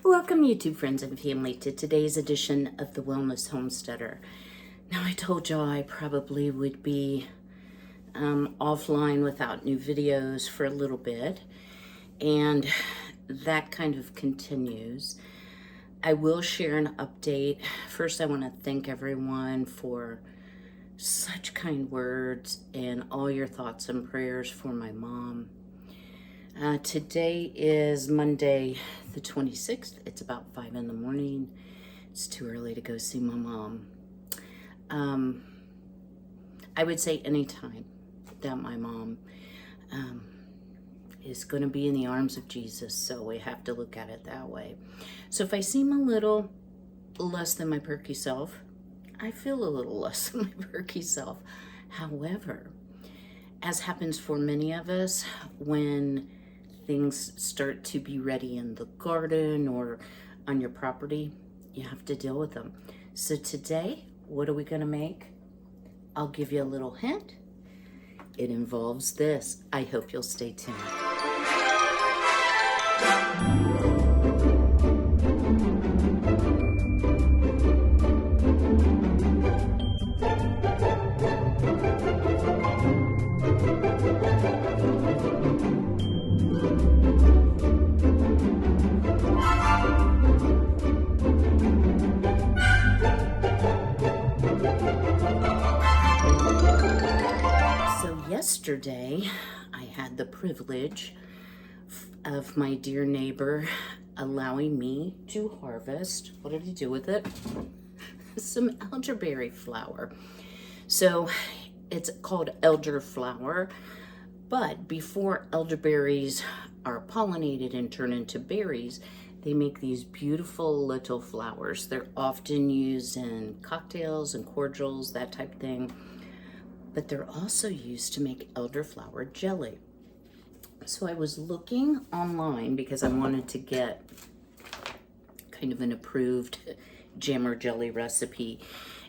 Welcome, YouTube friends and family, to today's edition of the Wellness Homesteader. Now, I told y'all I probably would be offline without new videos for a little bit, and that kind of continues. I will share an update. First, I want to thank everyone for such kind words and all your thoughts and prayers for my mom. Today is Monday the 26th. It's about 5 in the morning. It's too early to go see my mom. I would say anytime that my mom is going to be in the arms of Jesus, so we have to look at it that way. So if I seem a little less than my perky self, I feel a little less than my perky self. However, as happens for many of us, when things start to be ready in the garden or on your property, you have to deal with them. So today, what are we going to make? I'll give you a little hint. It involves this. I hope you'll stay tuned. Yesterday, I had the privilege of my dear neighbor allowing me to harvest, what did he do with it? Some elderberry flower. So it's called elderflower, but before elderberries are pollinated and turn into berries, they make these beautiful little flowers. They're often used in cocktails and cordials, that type of thing. But they're also used to make elderflower jelly. So I was looking online because I wanted to get kind of an approved jam or jelly recipe.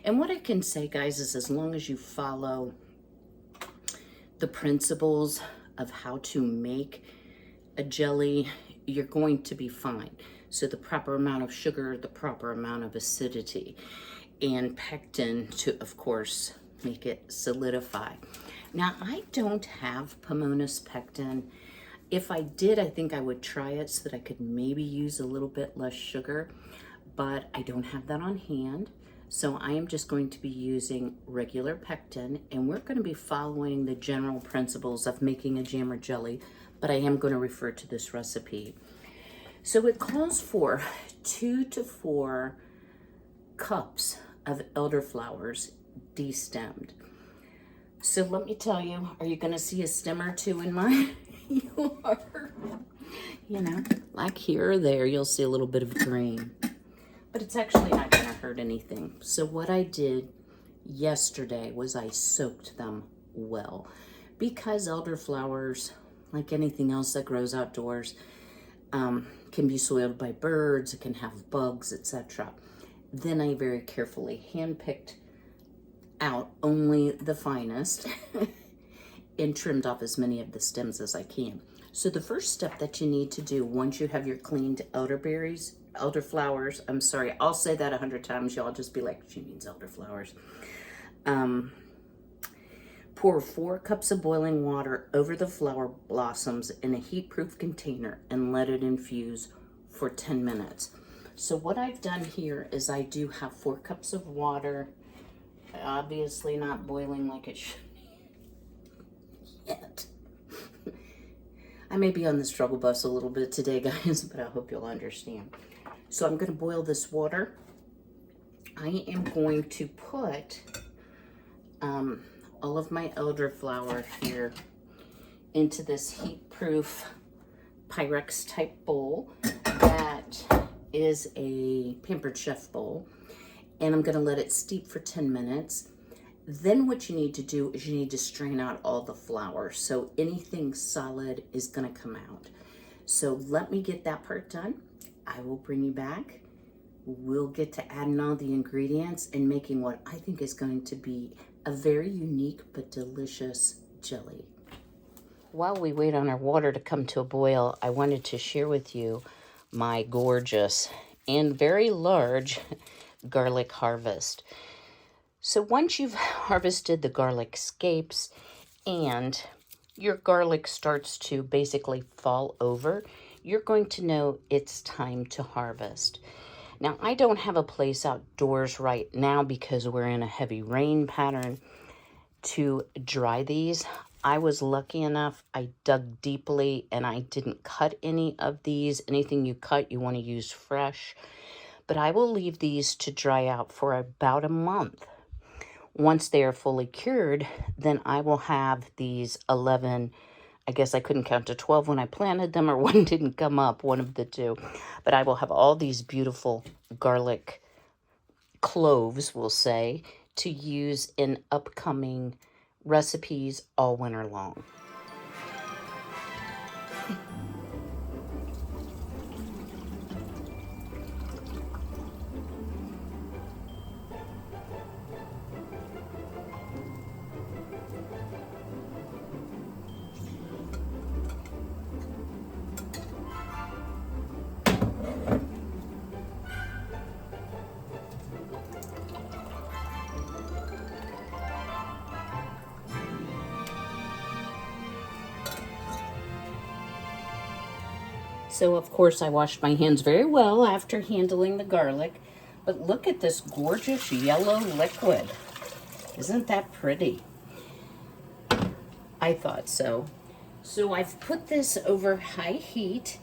And what I can say, guys, is as long as you follow the principles of how to make a jelly, you're going to be fine. So the proper amount of sugar, the proper amount of acidity, and pectin to, of course, make it solidify. Now, I don't have Pomona's pectin. If I did, I think I would try it so that I could maybe use a little bit less sugar, but I don't have that on hand. So I am just going to be using regular pectin, and we're going to be following the general principles of making a jam or jelly, but I am going to refer to this recipe. So it calls for 2 to 4 cups of elderflowers destemmed. So let me tell you, are you going to see a stem or two in mine? You are. You know, like here or there, you'll see a little bit of green. But it's actually not going to hurt anything. So what I did yesterday was I soaked them well. Because elderflowers, like anything else that grows outdoors, can be soiled by birds, it can have bugs, etc. Then I very carefully handpicked out only the finest and trimmed off as many of the stems as I can. So the first step that you need to do once you have your cleaned elderflowers, I'm sorry, I'll say that 100 times, y'all just be like, she means elderflowers. Pour 4 cups of boiling water over the flower blossoms in a heat-proof container and let it infuse for 10 minutes. So what I've done here is I do have 4 cups of water, obviously not boiling like it should be yet. I may be on the struggle bus a little bit today, guys, but I hope you'll understand. So I'm going to boil this water. I am going to put all of my elderflower here into this heat-proof Pyrex type bowl that is a Pampered Chef bowl. And I'm going to let it steep for 10 minutes. Then what you need to do is you need to strain out all the flour. So anything solid is going to come out. So let me get that part done. I will bring you back. We'll get to adding all the ingredients and making what I think is going to be a very unique but delicious jelly. While we wait on our water to come to a boil, I wanted to share with you my gorgeous and very large garlic harvest. So once you've harvested the garlic scapes and your garlic starts to basically fall over, you're going to know it's time to harvest. Now, I don't have a place outdoors right now because we're in a heavy rain pattern to dry these. I was lucky enough, I dug deeply and I didn't cut any of these. Anything you cut, you want to use fresh. But I will leave these to dry out for about a month. Once they are fully cured, then I will have these 11, I guess I couldn't count to 12 when I planted them, or one didn't come up, one of the two. But I will have all these beautiful garlic cloves, we'll say, to use in upcoming recipes all winter long. So, of course, I washed my hands very well after handling the garlic. But look at this gorgeous yellow liquid. Isn't that pretty? I thought so. So I've put this over high heat,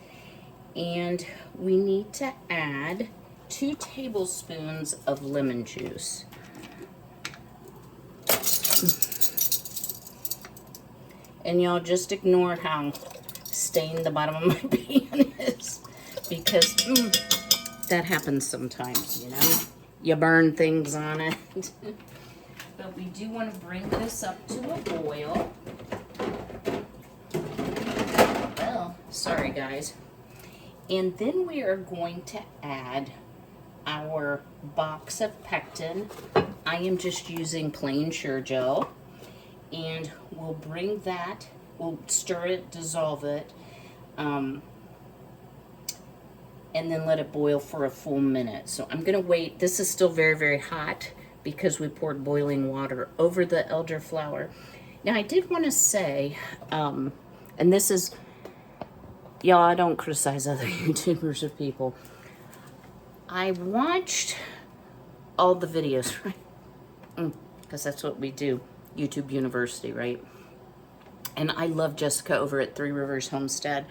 and we need to add 2 tablespoons of lemon juice. And y'all just ignore how stained the bottom of my pan is, because that happens sometimes, you know. You burn things on it. But we do want to bring this up to a boil. Well, sorry guys. And then we are going to add our box of pectin. I am just using plain Sure-Gel. And we'll bring that, we'll stir it, dissolve it, and then let it boil for a full minute. So I'm gonna wait. This is still very, very hot because we poured boiling water over the elderflower. Now I did want to say, and this is, y'all, I don't criticize other YouTubers or people. I watched all the videos, right? Because that's what we do, YouTube University, right? And I love Jessica over at Three Rivers Homestead.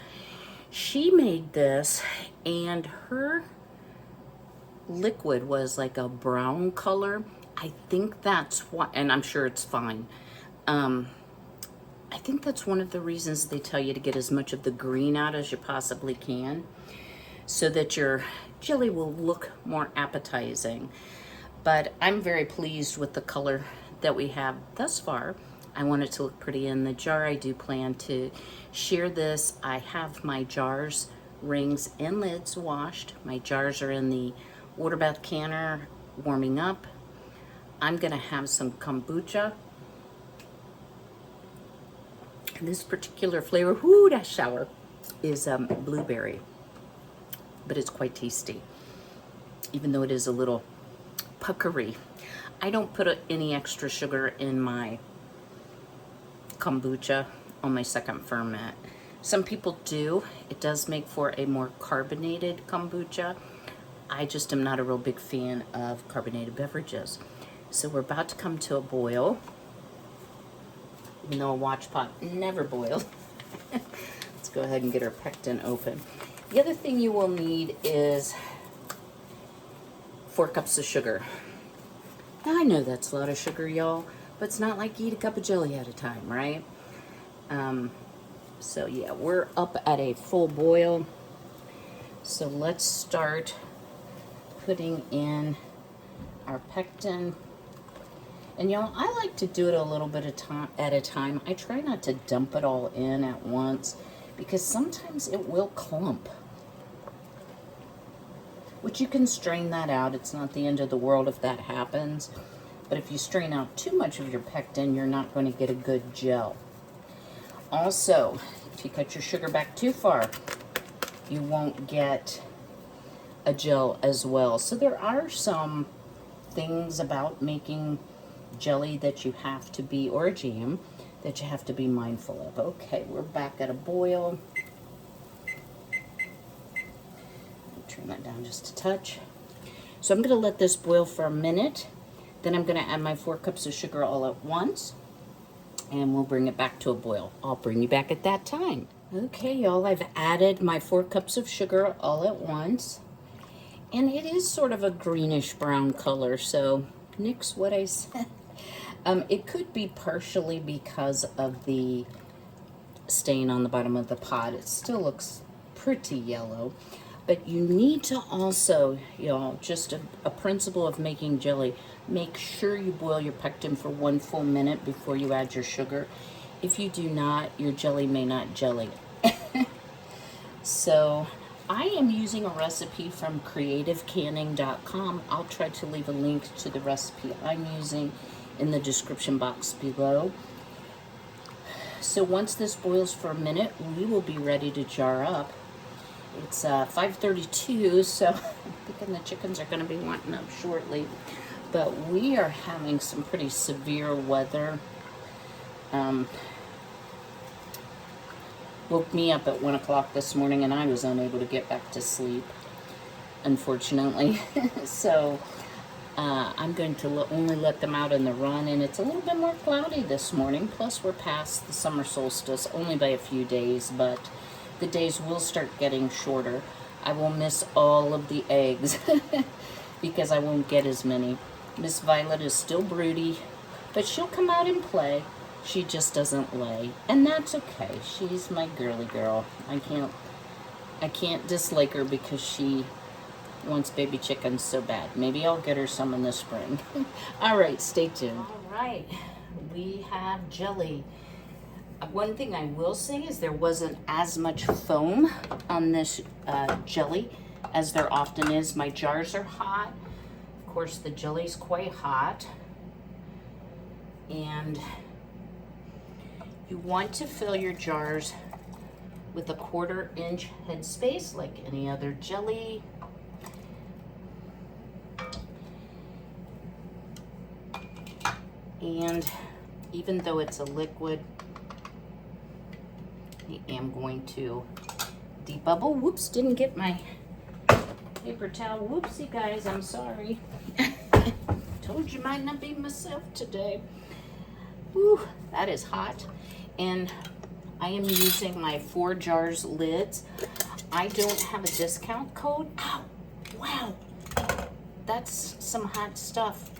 She made this, and her liquid was like a brown color. I think that's what, and I'm sure it's fine. I think that's one of the reasons they tell you to get as much of the green out as you possibly can, so that your jelly will look more appetizing. But I'm very pleased with the color that we have thus far. I want it to look pretty in the jar. I do plan to share this. I have my jars, rings, and lids washed. My jars are in the water bath canner warming up. I'm gonna have some kombucha. And this particular flavor, whoo, that's sour, is blueberry. But it's quite tasty, even though it is a little puckery. I don't put any extra sugar in my kombucha on my second ferment. Some people do. It does make for a more carbonated kombucha. I just am not a real big fan of carbonated beverages. So we're about to come to a boil, even though a watch pot never boils. Let's go ahead and get our pectin open. The other thing you will need is 4 cups of sugar. Now, I know that's a lot of sugar, y'all, but it's not like you eat a cup of jelly at a time, right? So yeah, we're up at a full boil. So let's start putting in our pectin. And y'all, I like to do it a little bit at a time. I try not to dump it all in at once, because sometimes it will clump. Which you can strain that out. It's not the end of the world if that happens. But if you strain out too much of your pectin, you're not going to get a good gel. Also, if you cut your sugar back too far, you won't get a gel as well. So there are some things about making jelly that you have to be, or a jam, that you have to be mindful of. Okay, we're back at a boil. Turn that down just a touch. So I'm going to let this boil for a minute. Then I'm going to add my 4 cups of sugar all at once. And we'll bring it back to a boil. I'll bring you back at that time. Okay, y'all, I've added my 4 cups of sugar all at once. And it is sort of a greenish brown color, so nix what I said. It could be partially because of the stain on the bottom of the pot. It still looks pretty yellow. But you need to also, y'all, just a principle of making jelly, make sure you boil your pectin for 1 full minute before you add your sugar. If you do not, your jelly may not jelly. So I am using a recipe from creativecanning.com. I'll try to leave a link to the recipe I'm using in the description box below. So once this boils for a minute, we will be ready to jar up. It's 5:32, so I'm thinking the chickens are going to be wanting up shortly. But we are having some pretty severe weather. Woke me up at 1 o'clock this morning, and I was unable to get back to sleep, unfortunately. So I'm going to only let them out in the run, and it's a little bit more cloudy this morning. Plus, we're past the summer solstice only by a few days, but the days will start getting shorter. I will miss all of the eggs because I won't get as many. Miss Violet is still broody, but she'll come out and play. She just doesn't lay, and that's okay. She's my girly girl. I can't dislike her because she wants baby chickens so bad. Maybe I'll get her some in the spring. All right, stay tuned. All right, we have jelly. One thing I will say is there wasn't as much foam on this jelly as there often is. My jars are hot. Of course, the jelly's quite hot. And you want to fill your jars with a 1/4 inch headspace like any other jelly. And even though it's a liquid, I am going to debubble. Whoops, didn't get my paper towel. Whoopsie, guys, I'm sorry. Told you might not be myself today. Whew, that is hot. And I am using my 4 jars lids. I don't have a discount code. Ow, wow, that's some hot stuff.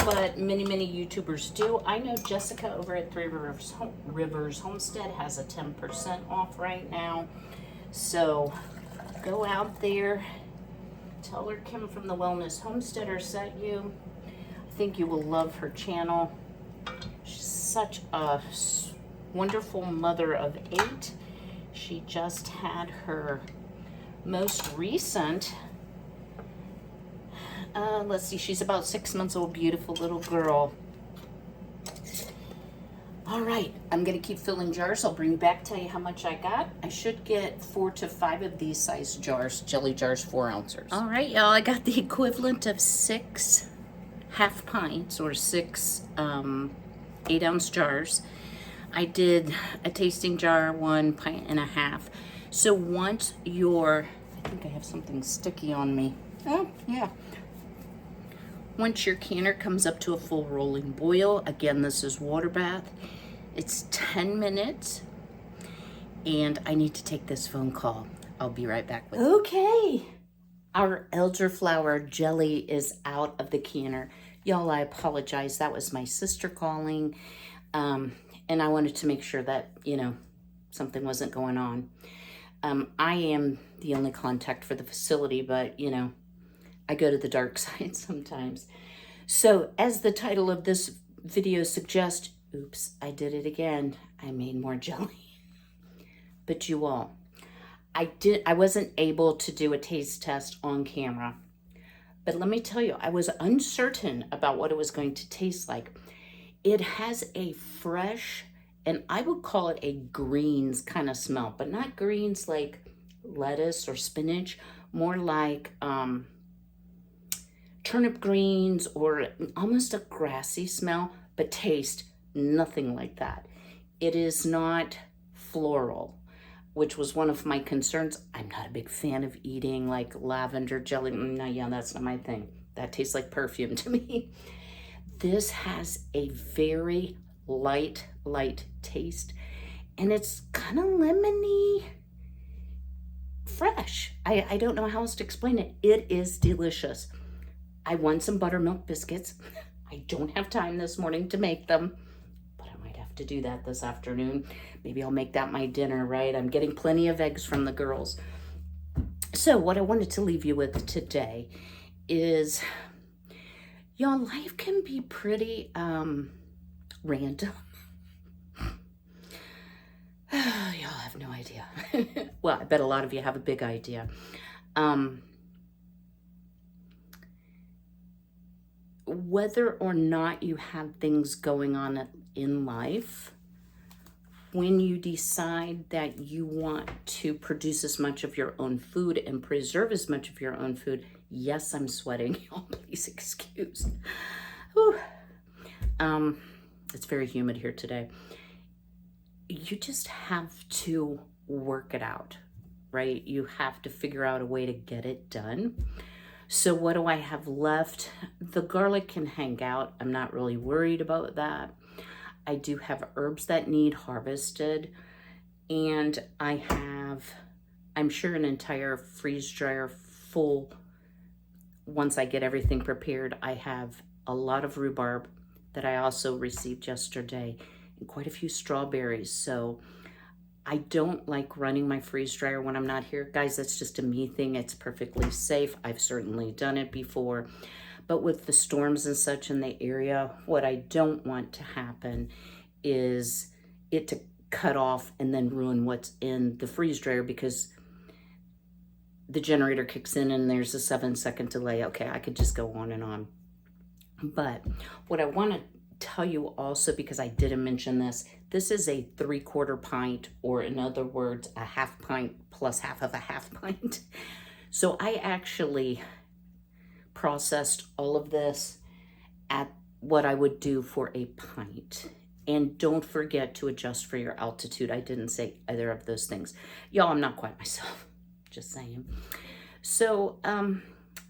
But many YouTubers do. I know Jessica over at Three Rivers Homestead has a 10% off right now. So go out there, tell her Kym from the Wellness Homesteader sent you. I think you will love her channel. She's such a wonderful mother of 8. She just had her most recent, let's see, she's about 6 months old, beautiful little girl. All right, I'm gonna keep filling jars. I'll bring you back, tell you how much I got. I should get 4 to 5 of these size jars, jelly jars, 4 ounces. All right, y'all, I got the equivalent of 6 half pints or 6 8-ounce jars. I did a tasting jar, 1.5 pints. So once I think I have something sticky on me. Oh, yeah. Once your canner comes up to a full rolling boil, again, this is water bath. It's 10 minutes, and I need to take this phone call. I'll be right back with you. Okay, our elderflower jelly is out of the canner. Y'all, I apologize. That was my sister calling, and I wanted to make sure that, something wasn't going on. I am the only contact for the facility, but, I go to the dark side sometimes. So as the title of this video suggests, oops, I did it again. I made more jelly. But you all, I wasn't able to do a taste test on camera. But let me tell you, I was uncertain about what it was going to taste like. It has a fresh, and I would call it a greens kind of smell, but not greens like lettuce or spinach, more like turnip greens, or almost a grassy smell, but taste nothing like that. It is not floral, which was one of my concerns. I'm not a big fan of eating like lavender jelly. No, yeah, that's not my thing. That tastes like perfume to me. This has a very light taste, and it's kind of lemony, fresh. I don't know how else to explain it. It is delicious. I want some buttermilk biscuits. I don't have time this morning to make them, but I might have to do that this afternoon. Maybe I'll make that my dinner, right? I'm getting plenty of eggs from the girls. So what I wanted to leave you with today is, y'all, life can be pretty random. Y'all have no idea. Well, I bet a lot of you have a big idea. Whether or not you have things going on in life, when you decide that you want to produce as much of your own food and preserve as much of your own food, yes, I'm sweating. Y'all, please excuse. Whew. It's very humid here today. You just have to work it out, right? You have to figure out a way to get it done. So what do I have left? The garlic can hang out. I'm not really worried about that. I do have herbs that need harvested, and I have, I'm sure, an entire freeze dryer full. Once I get everything prepared, I have a lot of rhubarb that I also received yesterday, and quite a few strawberries. So I don't like running my freeze dryer when I'm not here. Guys, that's just a me thing. It's perfectly safe. I've certainly done it before. But with the storms and such in the area, what I don't want to happen is it to cut off and then ruin what's in the freeze dryer, because the generator kicks in and there's a 7-second delay. Okay, I could just go on and on. But what I want to tell you also, because I didn't mention this, this is a 3/4 pint, or in other words, a half pint plus half of a half pint. So I actually processed all of this at what I would do for a pint. And don't forget to adjust for your altitude. I didn't say either of those things. Y'all, I'm not quite myself, just saying. So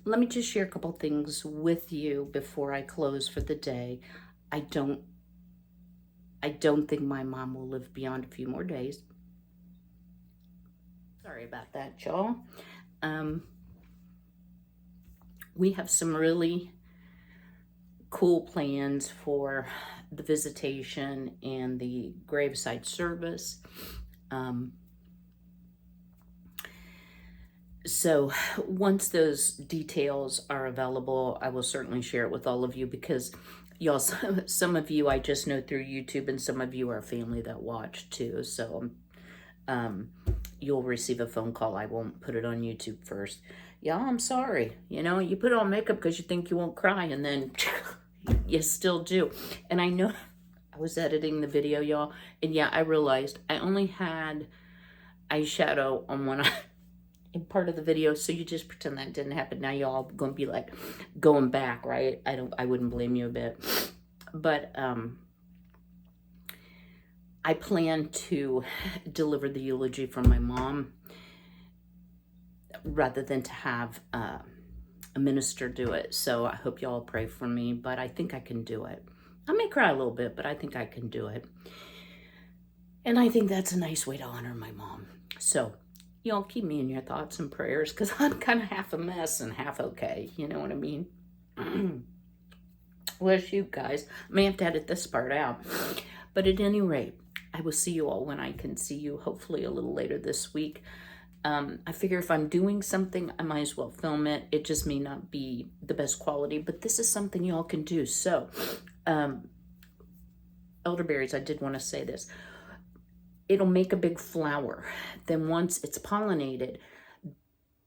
let me just share a couple things with you before I close for the day. I don't think my mom will live beyond a few more days. Sorry about that, y'all. We have some really cool plans for the visitation and the graveside service. So once those details are available, I will certainly share it with all of you, because y'all, some of you I just know through YouTube, and some of you are family that watch too. So you'll receive a phone call. I won't put it on YouTube first. Y'all, I'm sorry. You know, you put on makeup because you think you won't cry, and then you still do. And I know I was editing the video, y'all, and yeah, I realized I only had eyeshadow on one eye in part of the video, so you just pretend that didn't happen. Now y'all gonna be like going back, right? I wouldn't blame you a bit. But I plan to deliver the eulogy from my mom rather than to have a minister do it. So I hope y'all pray for me, but I think I can do it. I may cry a little bit, but I think I can do it. And I think that's a nice way to honor my mom. So y'all keep me in your thoughts and prayers, because I'm kind of half a mess and half okay. You know what I mean? Well, shoot, guys. I may have to edit this part out. But at any rate, I will see you all when I can see you, hopefully a little later this week. I figure if I'm doing something, I might as well film it. It just may not be the best quality, but this is something y'all can do. So, elderberries, I did want to say this. It'll make a big flower. Then once it's pollinated,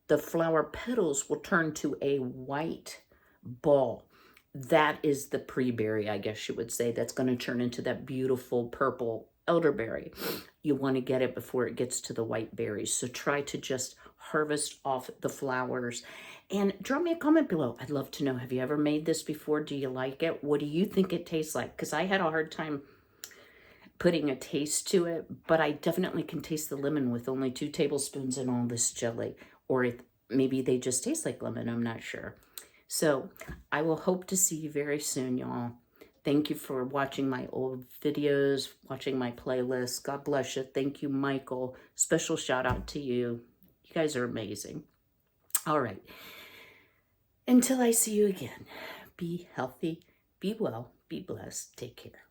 the flower petals will turn to a white ball. That is the pre-berry, I guess you would say, that's going to turn into that beautiful purple elderberry. You want to get it before it gets to the white berries. So try to just harvest off the flowers. And drop me a comment below. I'd love to know, have you ever made this before? Do you like it? What do you think it tastes like? Because I had a hard time putting a taste to it, but I definitely can taste the lemon with only 2 tablespoons and all this jelly. Or maybe they just taste like lemon, I'm not sure. So I will hope to see you very soon, y'all. Thank you for watching my old videos, watching my playlist. God bless you. Thank you, Michael. Special shout out to you. You guys are amazing. All right. Until I see you again, be healthy, be well, be blessed. Take care.